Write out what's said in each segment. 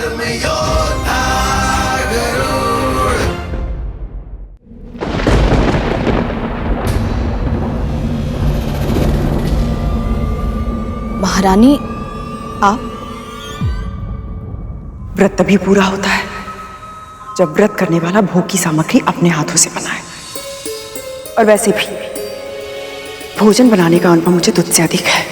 धर्मयोद्धा गरुड़। महारानी, आप? व्रत तभी पूरा होता है जब व्रत करने वाला भोग की सामग्री अपने हाथों से बनाए। और वैसे भी भोजन बनाने का अनुभव मुझे तुझसे अधिक है।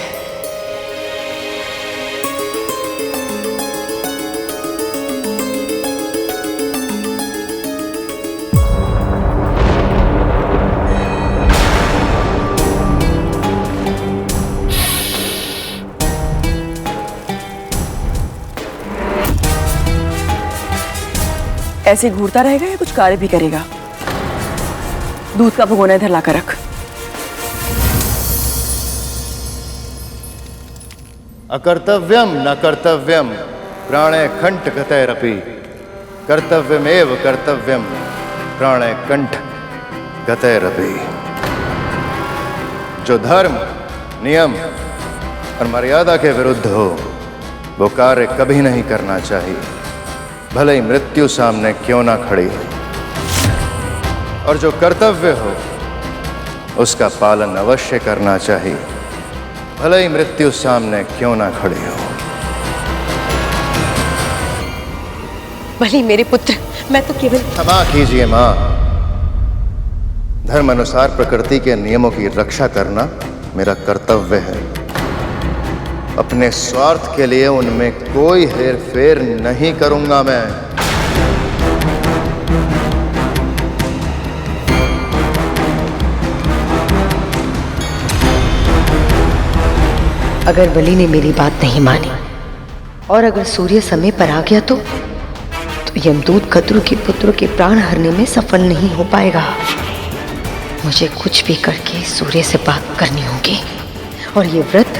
ऐसे घूरता रहेगा या कुछ कार्य भी करेगा? दूध का भगोना इधर लाकर रख। अकर्तव्यम न कर्तव्यम प्राणे कंठ गतैरपि कर्तव्यमेव कर्तव्यम प्राणे कंठ गतैरपि। जो धर्म, नियम और मर्यादा के विरुद्ध हो वो कार्य कभी नहीं करना चाहिए, भले ही मृत्यु सामने क्यों ना खड़ी हो। और जो कर्तव्य हो उसका पालन अवश्य करना चाहिए, भले ही मृत्यु सामने क्यों ना खड़ी हो। भले मेरे पुत्र, मैं तो केवल। क्षमा कीजिए मां, धर्म अनुसार प्रकृति के नियमों की रक्षा करना मेरा कर्तव्य है। अपने स्वार्थ के लिए उनमें कोई हेरफेर नहीं करूंगा मैं। अगर बलि ने मेरी बात नहीं मानी और अगर सूर्य समय पर आ गया तो यमदूत कद्रु के पुत्र के प्राण हरने में सफल नहीं हो पाएगा। मुझे कुछ भी करके सूर्य से बात करनी होगी और ये व्रत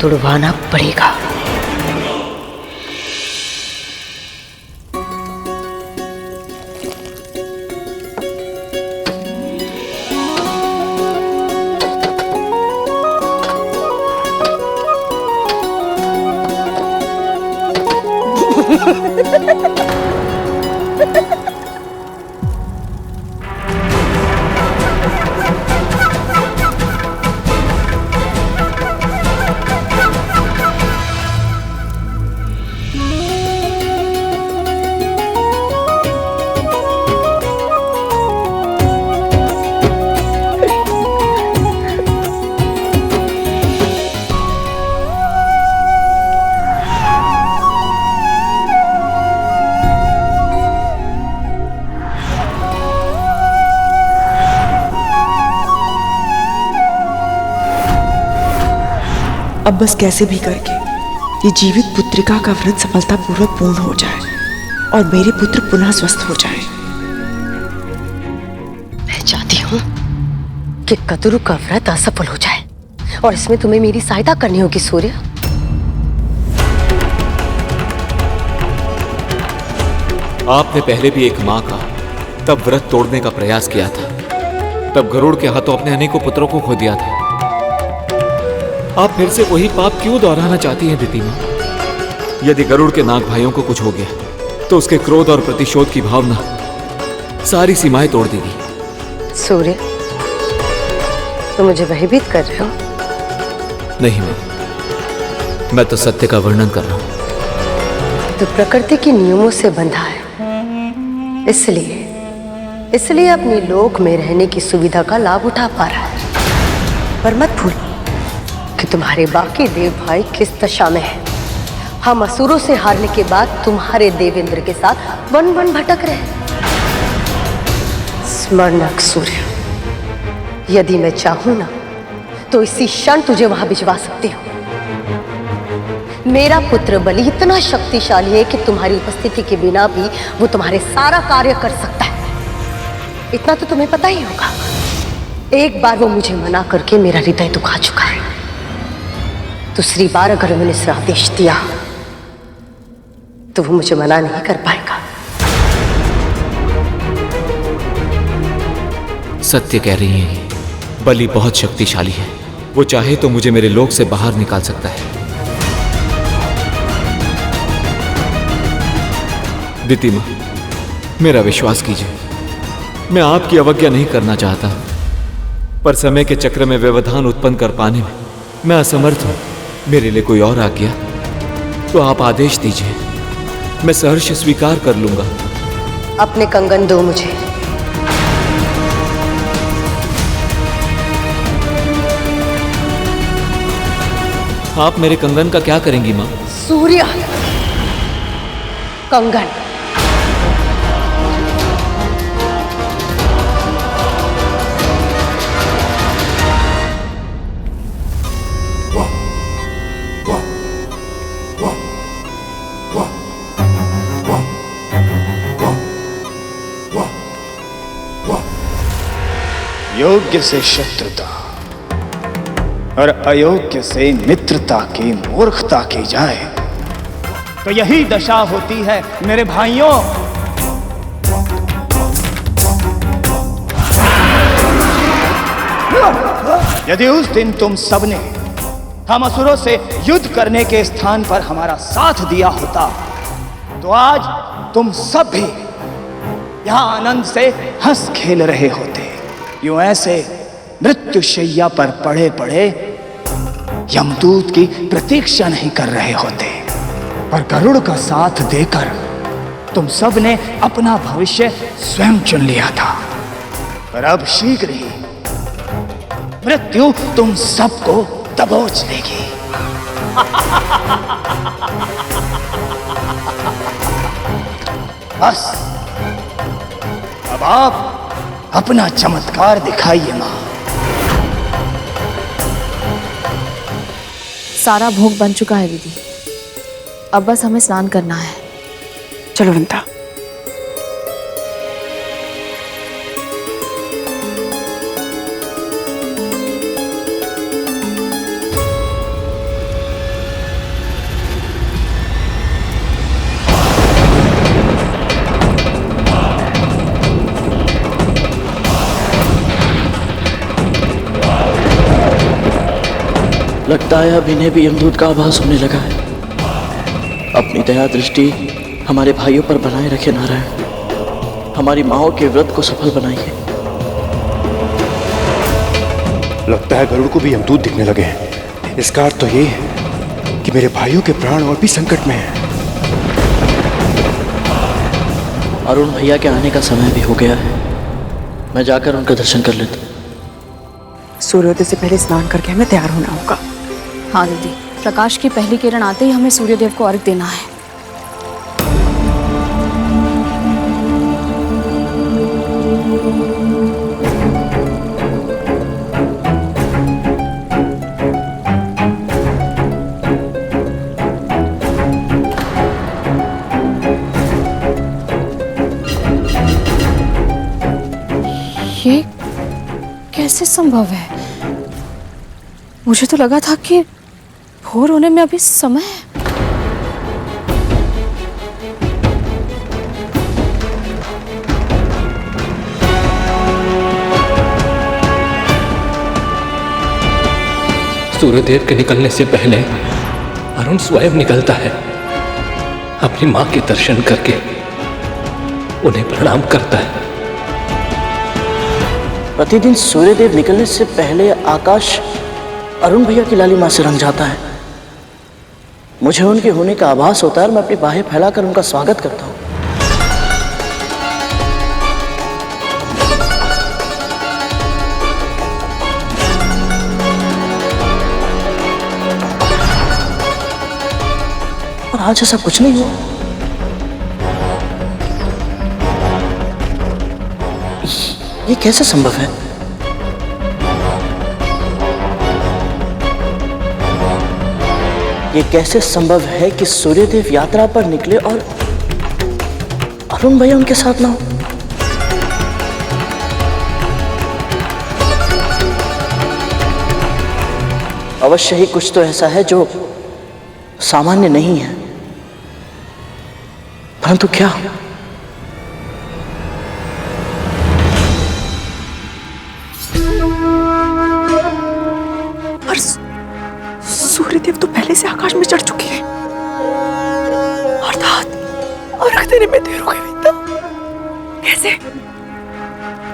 तुड़वाना पड़ेगा। अब बस कैसे भी करके ये जीवित पुत्रिका का व्रत सफलतापूर्वक पूर्ण हो जाए और मेरे पुत्र पुनः स्वस्थ हो जाए। मैं चाहती हूँ कि कद्रु का व्रत असफल हो जाए और इसमें तुम्हें मेरी सहायता करनी होगी सूर्य। आपने पहले भी एक मां का तब व्रत तोड़ने का प्रयास किया था, तब गरुड़ के हाथों अपने अनेकों पुत्रों को खो दिया था। आप फिर से वही पाप क्यों दोहराना चाहती हैं दिति मां? यदि गरुड़ के नाग भाइयों को कुछ हो गया तो उसके क्रोध और प्रतिशोध की भावना सारी सीमाएं तोड़ देगी। सूर्य, तुम मुझे भयभीत कर रहे हो? नहीं मैं तो सत्य का वर्णन कर रहा हूं। तो प्रकृति के नियमों से बंधा है, इसलिए अपनी लोक में रहने की सुविधा का लाभ उठा पा रहा है। पर मत भूल कि तुम्हारे बाकी देव भाई किस दशा में है। हम असुरों से हारने के बाद तुम्हारे देवेंद्र के साथ वन वन भटक रहे। स्मरण रख सूर्य, यदि मैं चाहूं ना तो इसी क्षण तुझे वहां भिजवा सकती हूँ। मेरा पुत्र बलि इतना शक्तिशाली है कि तुम्हारी उपस्थिति के बिना भी वो तुम्हारे सारा कार्य कर सकता है। इतना तो तुम्हें पता ही होगा। एक बार वो मुझे मना करके मेरा हृदय दुखा चुका है। दूसरी बार अगर मैंने इस आदेश दिया तो वो मुझे मना नहीं कर पाएगा। सत्य कह रही हैं, बलि बहुत शक्तिशाली है। वो चाहे तो मुझे मेरे लोक से बाहर निकाल सकता है। दीति माँ, मेरा विश्वास कीजिए, मैं आपकी अवज्ञा नहीं करना चाहता, पर समय के चक्र में व्यवधान उत्पन्न कर पाने में मैं असमर्थ हूं। मेरे लिए कोई और आ गया तो आप आदेश दीजिए, मैं सहर्ष स्वीकार कर लूंगा। अपने कंगन दो मुझे। आप मेरे कंगन का क्या करेंगी माँ? सूर्य कंगन। योग्य से शत्रुता और अयोग्य से मित्रता की मूर्खता की जाए तो यही दशा होती है मेरे भाइयों। यदि उस दिन तुम सबने हम असुरों से युद्ध करने के स्थान पर हमारा साथ दिया होता तो आज तुम सब भी यहां आनंद से हंस खेल रहे होते। यूं ऐसे मृत्युशैया पर पड़े पड़े यमदूत की प्रतीक्षा नहीं कर रहे होते, पर गरुड़ का साथ देकर तुम सब ने अपना भविष्य स्वयं चुन लिया था। पर अब शीघ्र ही मृत्यु तुम सबको दबोच लेगी। बस अब आप अपना चमत्कार दिखाइए मां। सारा भोग बन चुका है दीदी, अब बस हमें स्नान करना है। चलो वनिता। लगता है अब इन्हें भी यमदूत का आभास होने लगा है। अपनी दया दृष्टि हमारे भाइयों पर बनाए रखे नारायण, हमारी माओं के व्रत को सफल बनाइए। लगता है गरुड़ को भी यमदूत दिखने लगे हैं। इसका अर्थ तो ये है कि मेरे भाइयों के प्राण और भी संकट में हैं। अरुण भैया के आने का समय भी हो गया है, मैं जाकर उनका दर्शन कर लेता। सूर्योदय से पहले स्नान करके हमें तैयार होना होगा। हाँ दीदी, प्रकाश की पहली किरण आते ही हमें सूर्यदेव को अर्घ देना है। ये कैसे संभव है? मुझे तो लगा था कि भोर होने में अभी समय है। सूर्यदेव के निकलने से पहले अरुण स्वयं निकलता है, अपनी मां के दर्शन करके उन्हें प्रणाम करता है। प्रतिदिन सूर्यदेव निकलने से पहले आकाश अरुण भैया की लाली मां से रंग जाता है। मुझे उनके होने का आभास होता है और मैं अपनी बाहें फैलाकर उनका स्वागत करता हूं। और आज ऐसा कुछ नहीं हुआ। ये कैसे संभव है? ये कैसे संभव है कि सूर्यदेव यात्रा पर निकले और अरुण भैया उनके साथ ना हो? अवश्य ही कुछ तो ऐसा है जो सामान्य नहीं है, परंतु क्या? और सूर्यदेव तो पहले से आकाश में चढ़ चुके हैं। और रख देने में देर हो गई विंता। कैसे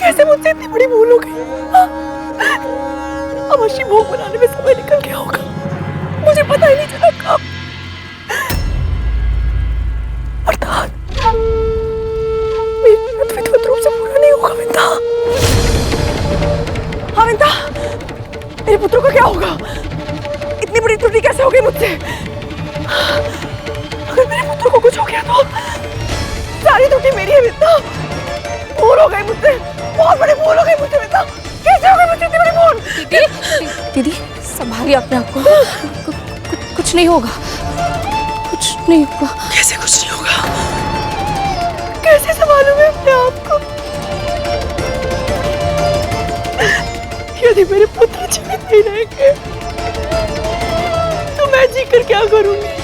कैसे मुझसे इतनी बड़ी भूल हो गई? अवश्य भोग बनाने में समय निकल गया होगा, मुझे पता ही नहीं चला कब। अर्थात मेरी विधिवत रूप से पूरा नहीं होगा विंता। हाँ विंता, मेरे पुत्रों का क्या होगा? इतनी बड़ी त्रुटि कैसे हो गई मुझसे? अगर मेरे पुत्रों को कुछ हो गया तो सारी त्रुटि मेरी है विंता। भूल हो गई मुझसे, बहुत बड़ी भूल हो गई मुझसे विंता। कैसे हो गई मुझसे इतनी बड़ी भूल? दीदी संभालिए अपने आप को, कुछ नहीं होगा, कुछ नहीं होगा। कैसे कुछ नहीं होगा? कैसे संभालूं मैं अपने आप को? यदि मेरे पुत्र जीवित नहीं रहेंगे तो मैं जीकर क्या करूंगी?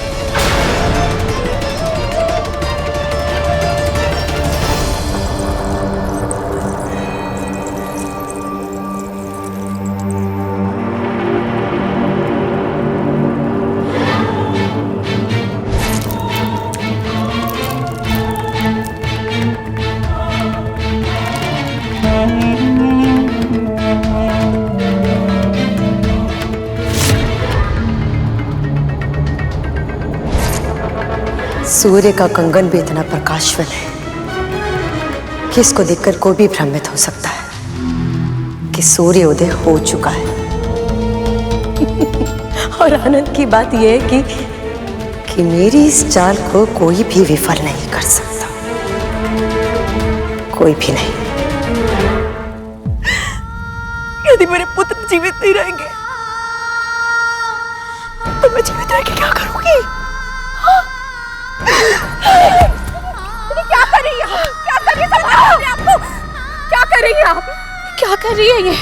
सूर्य का कंगन भी इतना प्रकाशवान है कि इसको देखकर कोई भी भ्रमित हो सकता है कि सूर्य उदय हो चुका है। और आनंद की बात यह है कि मेरी इस चाल को कोई भी विफल नहीं कर सकता, कोई भी नहीं। यदि मेरे पुत्र जीवित नहीं रहेंगे तो मैं जीवित रह के क्या करूंगी? क्या कर रही है? क्या कर रही है? आपको क्या कर रही है आप? क्या कर रही है ये?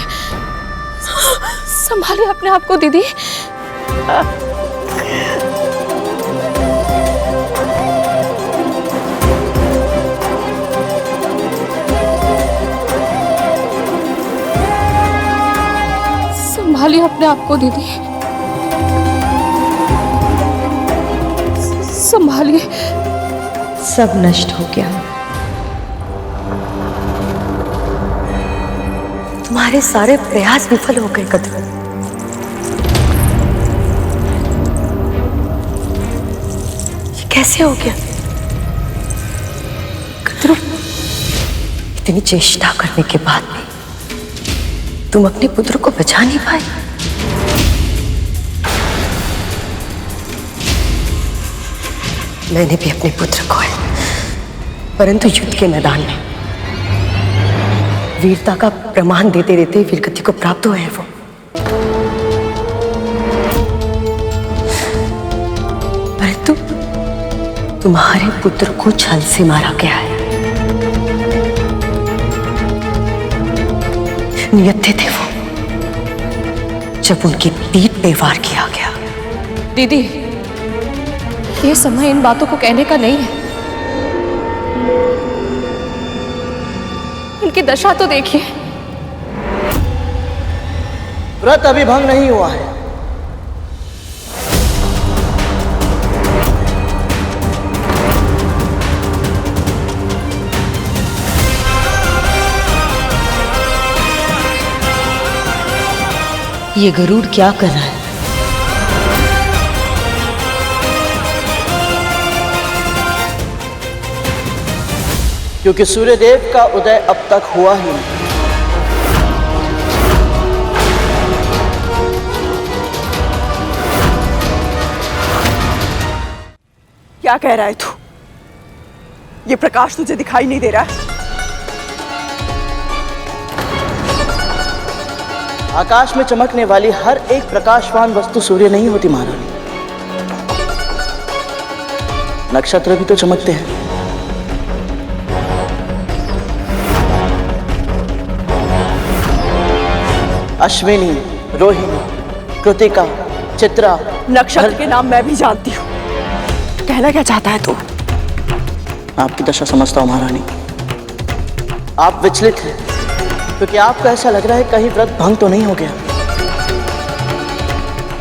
संभालिए अपने आप को दीदी। संभालिए अपने आप को दीदी, संभालिए। सब नष्ट हो गया, तुम्हारे सारे प्रयास विफल हो गए कद्रू। ये कैसे हो गया कद्रू? इतनी चेष्टा करने के बाद भी तुम अपने पुत्र को बचा नहीं पाए। मैंने भी अपने पुत्र को है, परंतु युद्ध के मैदान में वीरता का प्रमाण देते देते वीरगति को प्राप्त हुए हैं वो। परंतु तुम्हारे पुत्र को छल से मारा गया है। नियत्थे थे वो जब उनकी पीठ पे वार किया गया। दीदी ये समय इन बातों को कहने का नहीं है। इनकी दशा तो देखिए। व्रत अभी भंग नहीं हुआ है। ये गरुड़ क्या कर रहा है? क्योंकि सूर्यदेव का उदय अब तक हुआ ही नहीं। क्या कह रहा है तू? ये प्रकाश तुझे दिखाई नहीं दे रहा है? आकाश में चमकने वाली हर एक प्रकाशवान वस्तु सूर्य नहीं होती महारानी। नक्षत्र भी तो चमकते हैं। अश्विनी, रोहिणी, कृतिका, चित्रा। नक्षत्र के नाम मैं भी जानती हूँ। कहना क्या चाहता है तू? आपकी दशा समझता हूं महारानी। आप विचलित हैं क्योंकि आपको ऐसा लग रहा है कहीं व्रत भंग तो नहीं हो गया।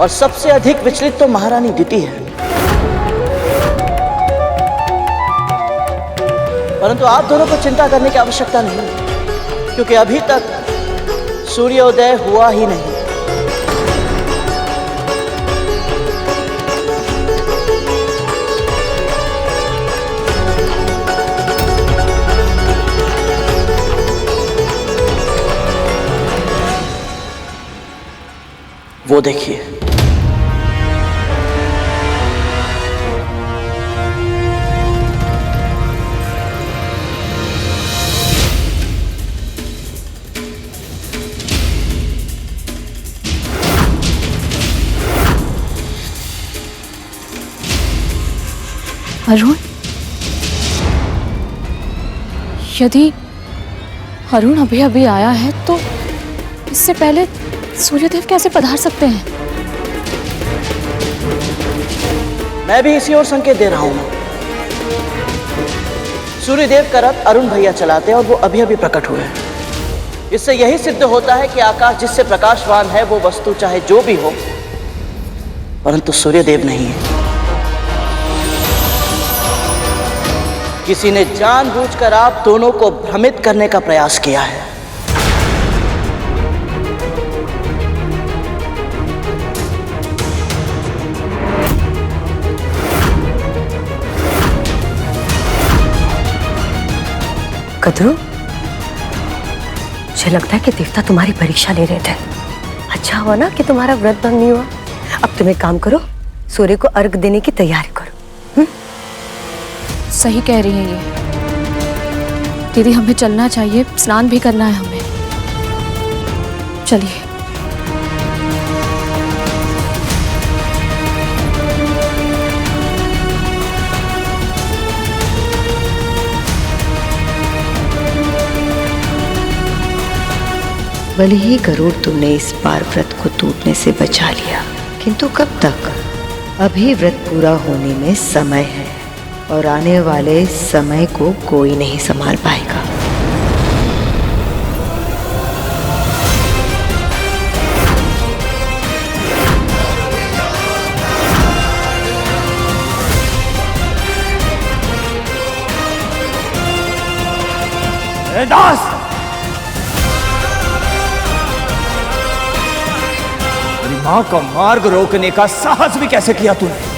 और सबसे अधिक विचलित तो महारानी दिति है। परंतु आप दोनों को चिंता करने की आवश्यकता नहीं, क्योंकि अभी तक सूर्योदय हुआ ही नहीं। वो देखिए, अरुण, यदि अरुण अभी अभी आया है तो इससे पहले सूर्यदेव कैसे पधार सकते हैं? मैं भी इसी ओर संकेत दे रहा हूं। सूर्यदेव का रथ अरुण भैया चलाते हैं और वो अभी अभी प्रकट हुए हैं। इससे यही सिद्ध होता है कि आकाश जिससे प्रकाशवान है वो वस्तु चाहे जो भी हो, परंतु सूर्यदेव नहीं है। किसी ने जानबूझकर आप दोनों को भ्रमित करने का प्रयास किया है। कदरू, मुझे लगता है कि देवता तुम्हारी परीक्षा ले रहे थे। अच्छा हुआ ना कि तुम्हारा व्रत भंग नहीं हुआ। अब तुम एक काम करो, सूर्य को अर्घ देने की तैयारी करो। सही कह रही हैं ये दीदी, हमें चलना चाहिए, स्नान भी करना है हमें। चलिए। भले ही गरुड़ तुमने इस बार व्रत को टूटने से बचा लिया, किंतु कब तक? अभी व्रत पूरा होने में समय है और आने वाले समय को कोई नहीं संभाल पाएगा। दास, मेरी मां का मार्ग रोकने का साहस भी कैसे किया तूने?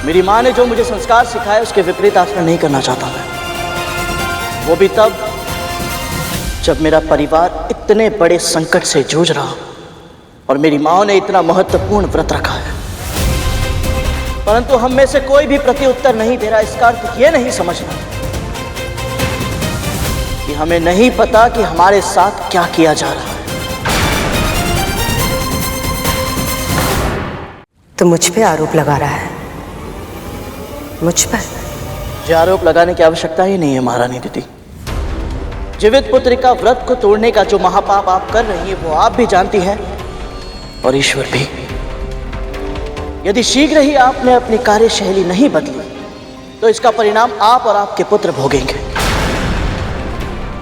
मेरी माँ ने जो मुझे संस्कार सिखाए उसके विपरीत आचरण नहीं करना चाहता मैं। वो भी तब जब मेरा परिवार इतने बड़े संकट से जूझ रहा और मेरी माँ ने इतना महत्वपूर्ण व्रत रखा है, परंतु हम में से कोई भी प्रत्युत्तर नहीं दे रहा। इसका अर्थ ये नहीं समझना कि हमें नहीं पता कि हमारे साथ क्या किया जा रहा है। तो मुझ पे आरोप लगा रहा है? मुझ पर? मुझे आरोप लगाने की आवश्यकता ही नहीं है महारानी दीदी। जीवित पुत्र का व्रत को तोड़ने का जो महापाप आप कर रही हैं वो आप भी जानती हैं और ईश्वर भी। यदि शीघ्र ही आपने अपनी कार्यशैली नहीं बदली तो इसका परिणाम आप और आपके पुत्र भोगेंगे।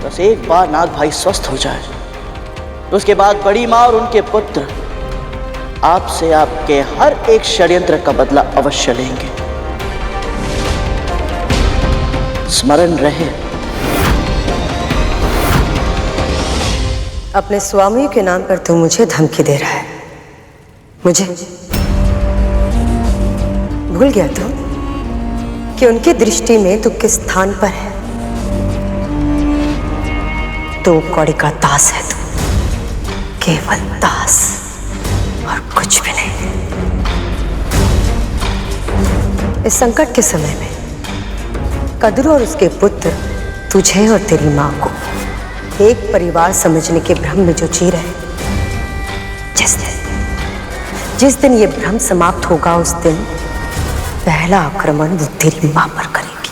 बस एक बार नाग भाई स्वस्थ हो जाए तो उसके बाद बड़ी माँ और उनके पुत्र आपसे आपके हर एक षड्यंत्र का बदला अवश्य लेंगे। स्मरण रहे। अपने स्वामी के नाम पर तू मुझे धमकी दे रहा है। मुझे भूल गया तू कि उनकी दृष्टि में तू किस स्थान पर है? तो कौड़ी का दास है तू, केवल दास और कुछ भी नहीं। इस संकट के समय में कदरू और उसके पुत्र तुझे और तेरी मां को एक परिवार समझने के भ्रम में जो जी रहे, जिस दिन ये भ्रम समाप्त होगा उस दिन पहला आक्रमण वो तेरी मां पर करेगी।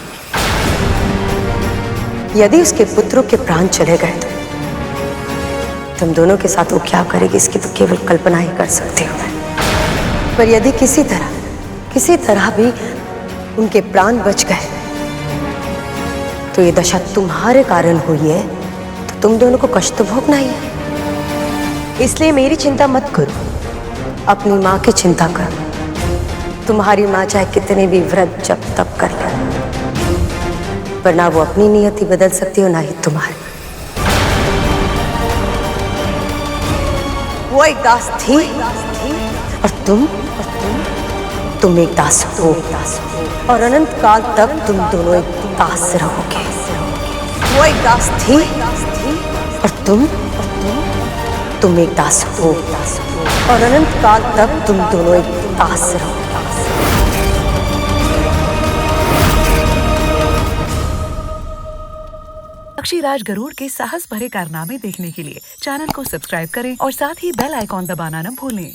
यदि उसके पुत्रों के प्राण चले गए तो तुम दोनों के साथ वो क्या करेगी इसकी तो केवल कल्पना ही कर सकते हो। पर यदि किसी तरह भी उनके प्राण बच गए तो ये दशा तुम्हारे कारण हुई है, तो तुम दोनों को कष्ट तो भोगना ही है। इसलिए मेरी चिंता मत करो, अपनी माँ की चिंता करो। तुम्हारी माँ चाहे कितने भी व्रत जप तप कर ले, पर ना वो अपनी नियति बदल सकती और ना ही तुम्हारी। वो एक दास थी और तुम एक दास हो, और अनंत काल तक तुम दोनों एक दास रहोगे। वो एक दास थी और तुम एक दास हो, और अनंत काल तक तुम दोनों एक दास रहोगे। पक्षीराज गरुड़ के साहस भरे कारनामे देखने के लिए चैनल को सब्सक्राइब करें और साथ ही बेल आइकॉन दबाना न भूलें।